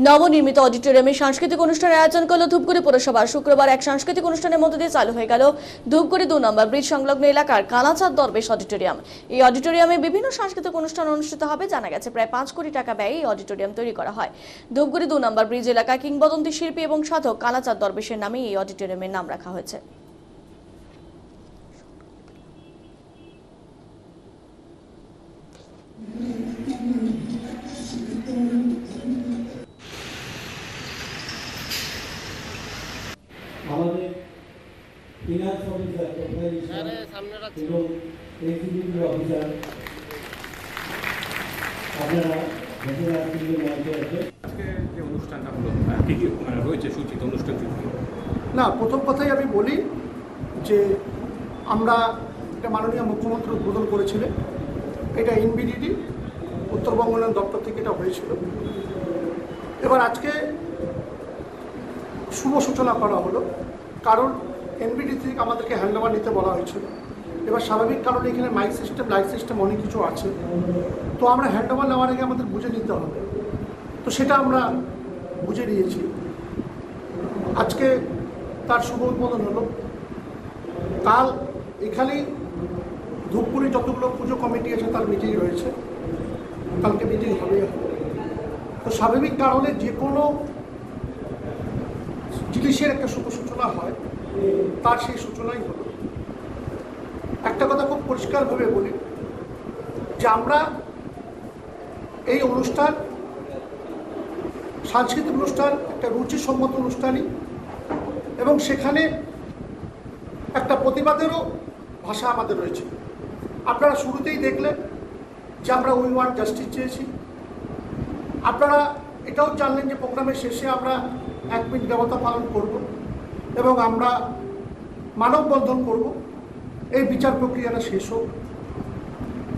নবনির্মিত অডিটোরিয়ামে সাংস্কৃতিক অনুষ্ঠানের আয়োজন করল ধূপগুড়ি পৌরসভা। শুক্রবার এক সাংস্কৃতিক অনুষ্ঠানের মধ্য দিয়ে চালু হয়ে গেল ধূপগুড়ি 2 নম্বর ব্রিজ সংলগ্ন এলাকার কালাচাঁদ দরবেশ অডিটোরিয়াম। এই অডিটোরিয়ামে বিভিন্ন সাংস্কৃতিক অনুষ্ঠান অনুষ্ঠিত হবে। জানা গেছে প্রায় 5 কোটি টাকা ব্যয়ে এই অডিটোরিয়াম তৈরি করা হয়। ধূপগুড়ি 2 নম্বর ব্রিজ এলাকায় কিংবদন্তি শিল্পী এবং সাধক কালাচাঁদ দরবেশের নামে এই অডিটোরিয়ামের নাম রাখা হয়েছে। আমাদের ফিনান্স অফিসার এবং এক্সিকিউটিভ অফিসার আপনারা আজকে যে অনুষ্ঠানটা হলো কি কি রয়েছে সূচিত অনুষ্ঠান না, প্রথম কথাই আমি বলি যে আমরা এটা মাননীয় মুখ্যমন্ত্রী উদ্বোধন করেছিলেন। এটা এনবিডিডি উত্তরবঙ্গ উন্নয়ন দপ্তর থেকে এটা হয়েছিল। এবার আজকে শুভ সূচনা করা হলো, কারণ এনবিডি থেকে আমাদেরকে হ্যান্ডওভার নিতে বলা হয়েছিল। এবার স্বাভাবিক কারণে এখানে মাইক সিস্টেম, লাইট সিস্টেম অনেক কিছু আছে, তো আমরা হ্যান্ডওভার নেওয়ার আগে আমাদের বুঝে নিতে হবে, তো সেটা আমরা বুঝে নিয়েছি। আজকে তার শুভ উদ্বোধন হলো। কাল এখানেই ধূপগুড়ি যতগুলো পুজো কমিটি আছে তার মিটিং রয়েছে, কালকে মিটিং হবে। তো স্বাভাবিক কারণে যে কোনো জিনিসের একটা শুভ সূচনা হয়, তার সেই সূচনাই হলো। একটা কথা খুব পরিষ্কারভাবে বলি যে আমরা এই অনুষ্ঠান সাংস্কৃতিক অনুষ্ঠান, একটা রুচিসম্মত অনুষ্ঠানই, এবং সেখানে একটা প্রতিবাদেরও ভাষা আমাদের রয়েছে। আপনারা শুরুতেই দেখলেন যে আমরা উই ওয়ান্ট জাস্টিস চেয়েছি। আপনারা এটাও জানলেন যে প্রোগ্রামের শেষে আমরা 1 মিনিট দেবতা পালন করব এবং আমরা মানববন্ধন করব। এই বিচার প্রক্রিয়াটা শেষ হোক,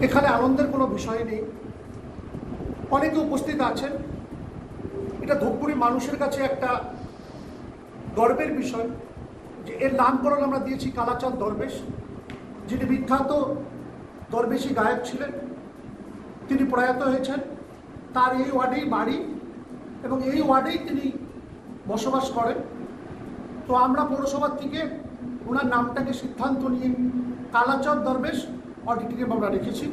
এখানে আনন্দের কোনো বিষয় নেই। অনেকে উপস্থিত আছেন, এটা ধূপগুড়ি মানুষের কাছে একটা গর্বের বিষয় যে এর নামকরণ আমরা দিয়েছি কালাচাঁদ দরবেশ, যিনি বিখ্যাত দরবেশী গায়ক ছিলেন। তিনি প্রয়াত হয়েছেন, তার এই ওয়ার্ডেই বাড়ি এবং এই ওয়ার্ডেই তিনি বসবাস করেন। তো আমরা পৌরসভার থেকে ওনার নামটাকে সিদ্ধান্ত নিয়ে কালাচাঁদ দরবেশ অডিটোরিয়াম আমরা রেখেছি।